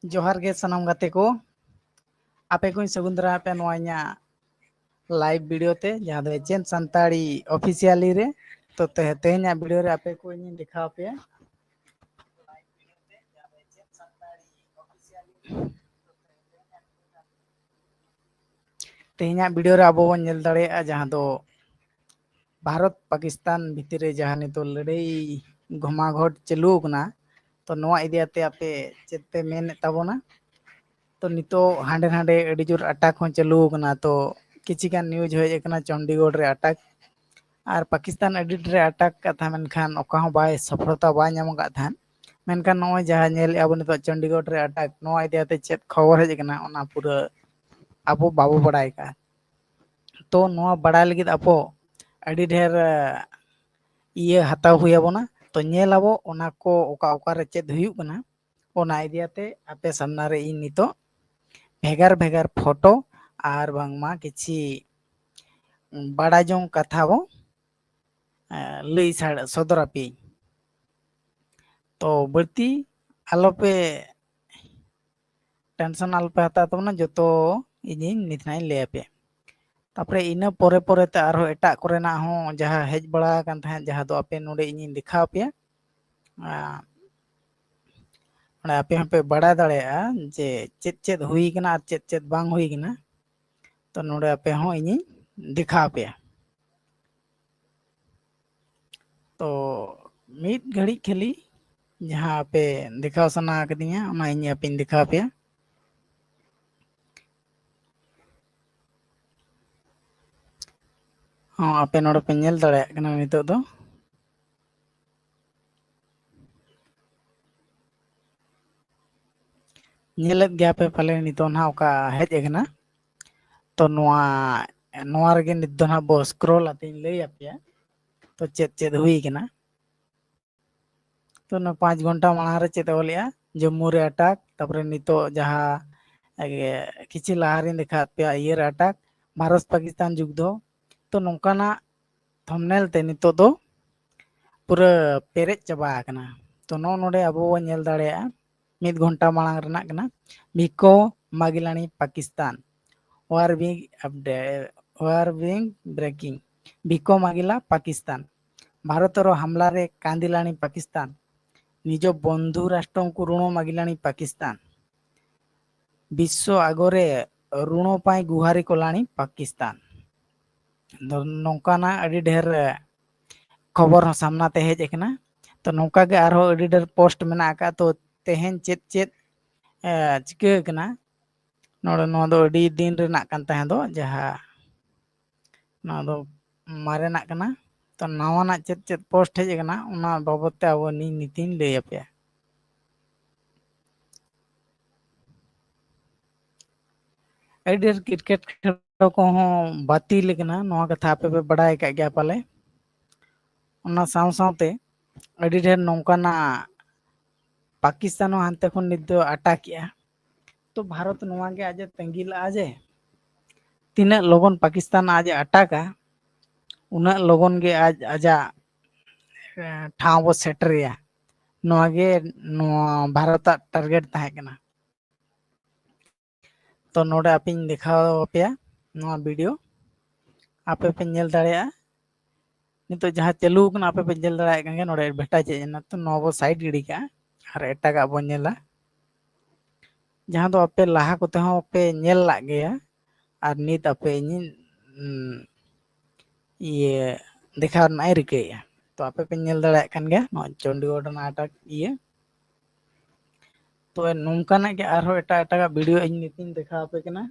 जोहार गे सनम गाते को आपे को सगुन दरा पे नोया लाइव वीडियो ते जहां दो एजेंट संताड़ी ऑफिशियली रे तो तेहना वीडियो रे आपे को इन दिखा पे तेहना वीडियो रे अब बन नेल दाड़े जहां दो भारत पाकिस्तान भितर जहां नितो लड़ाई घमाघट चालू कना तो नोआ इदियाते आपे चेते मेन ताबोना तो नितो हांडे हांडे अड़ी जोर अटैक हो चालू कना तो किछिगान न्यूज हो एकना चंडीगढ़ रे अटैक और पाकिस्तान अड़ी रे अटैक का था मेनखान ओका हो बाय सफलता बाय नाम का था मेनखान नोय जहां नेल अब नितो चंडीगढ़ रे अटैक नोआ इदियाते चेत खबर हेज कना ओना पूरा अब बाबू बड़ाय का तो नोआ बड़ाय लगिद अपो अड़ी ढेर ये हताव हुई आबोना तो नेल आबो ओना को ओका ओका रे चेत हुयुग कना ओना इदियाते आपे सामना रे इन नितो भेगार भेगार फोटो और बांगमा किछि बड़ा जों कथा बो लई सदरा पे तो बढ़ती आलोपे टेंशन आलोपे हता तबना जो इन नितना ले पे तापरे इन परे परे ते आरो एटा कोरेना हो जहां हेज बड़ा कान था जहां दो आपे नोडे इन दिखा पे आपे पे बड़ा दाड़े जे चेत चेत हुई कना चेत चेत बांग हुई कना तो नोडे आपे हो इन दिखा पे तो मीट घड़ी खेली जहां पे दिखा सना कदिया ओना इन आपे दिखा पे हाँ आपे नोडे पे नेल दाड़े कना नितो दो नेलत गया पे पले नितो ना ओका हेज एकना तो नोआ रगे नित दो ना बो स्क्रॉल आते लई आपे तो चेत चेत हुई कना तो 5 घंटा मांग रे चेत ओलिया जम्मू रे अटैक तापरे नितो जहां किछि लाहारे देखा पे ये अटैक भारत पाकिस्तान युद्ध तो नोंकाना थंबनेल ते नितो दो पूरा पेरेज चाबा कना तो नोडे अब नेल दाड़ेया 1 घंटा मांग रना कना बिको मागिलानी पाकिस्तान वार बिंग ब्रेकिंग बिको मागिला पाकिस्तान भारतर हमला रे कांदिलानी पाकिस्तान निज बंधु राष्ट्र को ऋण मागिलानी पाकिस्तान विश्व आगरे ऋण पाई गुहारी कोलानी पाकिस्तान नौकाना अड़ी ढेर खबर सामना ते हेज एकना तो नौका गे आरो अड़ी ढेर पोस्ट मेना का तो तेहेन चेत चेत चिका कना नोडे नो दो अड़ी दिन रेना कान तहे दो जहां ना दो मारेना कना तो नवाना चेत चेत पोस्ट हेज कना ओना बाबत ते अब नीतिन लई पे अड़ी ढेर क्रिकेट खेल को बातिल कना नोआ कथा आपे पे बड़ाय का गया पाले ओना साव सावते अड़ी ढेर नौकाना पाकिस्तान हानते खन नित दो अटैक तो भारत नोआ गे आज तंगी ला जे तीना लगन पाकिस्तान आज अटैका उना लगन गे आज आजा ठाव बो सेटरिया नोआ गे नोआ भारत टारगेट ताहे कना तो नोडे आपिन दिखाओ पे नोआ वीडियो आपे पे नेल दाड़ेया नितो जहां चालू कना आपे पे नेल दाड़े कन नोडे भेटा चेना तो नोबो साइड गिड़ी का और एटागा बो नेला जहां दो आपे लाहा कोते हो पे नेल ला गया और नित आपे इन ये दिखा ना रिकेया तो आपे पे नेल दाड़े कन गया नो चंडीगढ़ ना अटैक ये तो नौकाना के आरो एटा एटा वीडियो इन नितिन दिखा पे कना